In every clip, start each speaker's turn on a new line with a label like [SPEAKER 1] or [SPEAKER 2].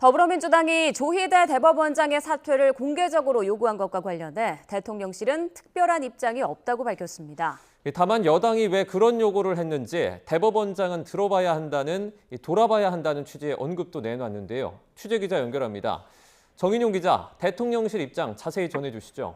[SPEAKER 1] 더불어민주당이 조희대 대법원장의 사퇴를 공개적으로 요구한 것과 관련해 대통령실은 특별한 입장이 없다고 밝혔습니다.
[SPEAKER 2] 다만 여당이 왜 그런 요구를 했는지 대법원장은 돌아봐야 한다는 취지의 언급도 내놨는데요. 취재 기자 연결합니다. 정인용 기자, 대통령실 입장 자세히 전해주시죠.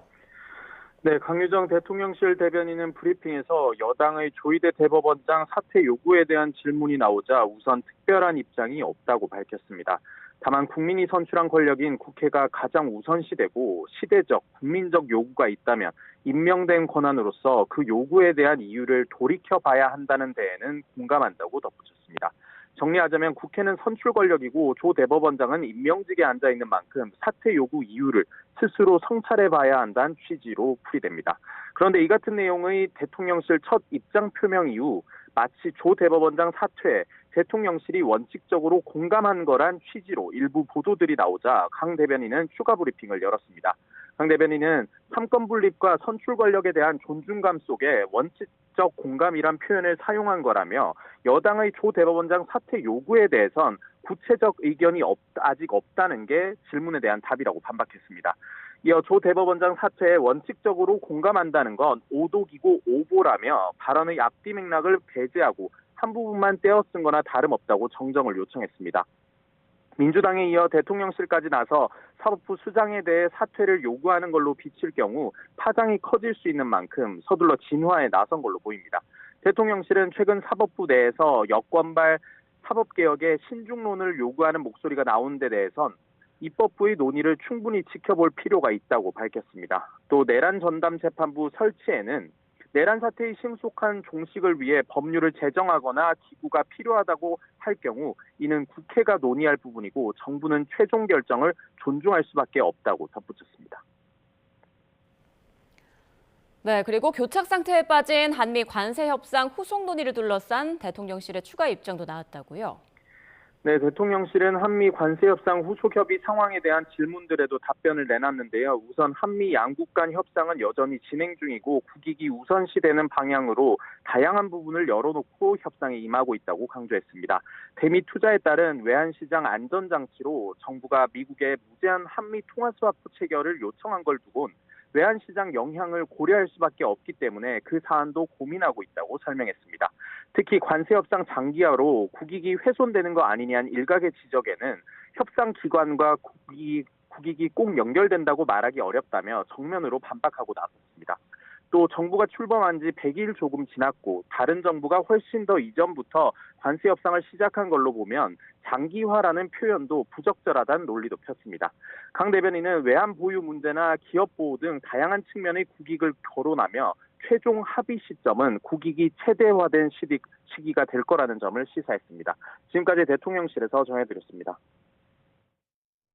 [SPEAKER 3] 네, 강유정 대통령실 대변인은 브리핑에서 여당의 조희대 대법원장 사퇴 요구에 대한 질문이 나오자 우선 특별한 입장이 없다고 밝혔습니다. 다만 국민이 선출한 권력인 국회가 가장 우선시되고 시대적, 국민적 요구가 있다면 임명된 권한으로서 그 요구에 대한 이유를 돌이켜봐야 한다는 데에는 공감한다고 덧붙였습니다. 정리하자면 국회는 선출 권력이고 조 대법원장은 임명직에 앉아있는 만큼 사퇴 요구 이유를 스스로 성찰해봐야 한다는 취지로 풀이됩니다. 그런데 이 같은 내용의 대통령실 첫 입장 표명 이후 마치 조 대법원장 사퇴에 대통령실이 원칙적으로 공감한 거란 취지로 일부 보도들이 나오자 강 대변인은 추가 브리핑을 열었습니다. 강 대변인은 삼권 분립과 선출 권력에 대한 존중감 속에 원칙적 공감이란 표현을 사용한 거라며 여당의 조 대법원장 사퇴 요구에 대해선 구체적 의견이 아직 없다는 게 질문에 대한 답이라고 반박했습니다. 이어 조 대법원장 사퇴에 원칙적으로 공감한다는 건 오독이고 오보라며 발언의 앞뒤 맥락을 배제하고 한 부분만 떼어 쓴 거나 다름없다고 정정을 요청했습니다. 민주당에 이어 대통령실까지 나서 사법부 수장에 대해 사퇴를 요구하는 걸로 비칠 경우 파장이 커질 수 있는 만큼 서둘러 진화에 나선 걸로 보입니다. 대통령실은 최근 사법부 내에서 여권발 사법개혁의 신중론을 요구하는 목소리가 나온 데 대해선 입법부의 논의를 충분히 지켜볼 필요가 있다고 밝혔습니다. 또 내란 전담 재판부 설치에는 내란 사태의 신속한 종식을 위해 법률을 제정하거나 기구가 필요하다고 할 경우 이는 국회가 논의할 부분이고 정부는 최종 결정을 존중할 수밖에 없다고 덧붙였습니다.
[SPEAKER 1] 네, 그리고 교착 상태에 빠진 한미 관세 협상 후속 논의를 둘러싼 대통령실의 추가 입장도 나왔다고요.
[SPEAKER 3] 네, 대통령실은 한미 관세 협상 후속 협의 상황에 대한 질문들에도 답변을 내놨는데요. 우선 한미 양국 간 협상은 여전히 진행 중이고 국익이 우선시되는 방향으로 다양한 부분을 열어놓고 협상에 임하고 있다고 강조했습니다. 대미 투자에 따른 외환시장 안전장치로 정부가 미국에 무제한 한미 통화스와프 체결을 요청한 걸 두곤 외환시장 영향을 고려할 수밖에 없기 때문에 그 사안도 고민하고 있다고 설명했습니다. 특히 관세 협상 장기화로 국익이 훼손되는 거 아니냐는 일각의 지적에는 협상 기관과 국익이 꼭 연결된다고 말하기 어렵다며 정면으로 반박하고 나섰습니다. 또 정부가 출범한 지 100일 조금 지났고 다른 정부가 훨씬 더 이전부터 관세 협상을 시작한 걸로 보면 장기화라는 표현도 부적절하다는 논리도 폈습니다. 강 대변인은 외환 보유 문제나 기업 보호 등 다양한 측면의 국익을 거론하며 최종 합의 시점은 국익이 최대화된 시기가 될 거라는 점을 시사했습니다. 지금까지 대통령실에서 전해드렸습니다.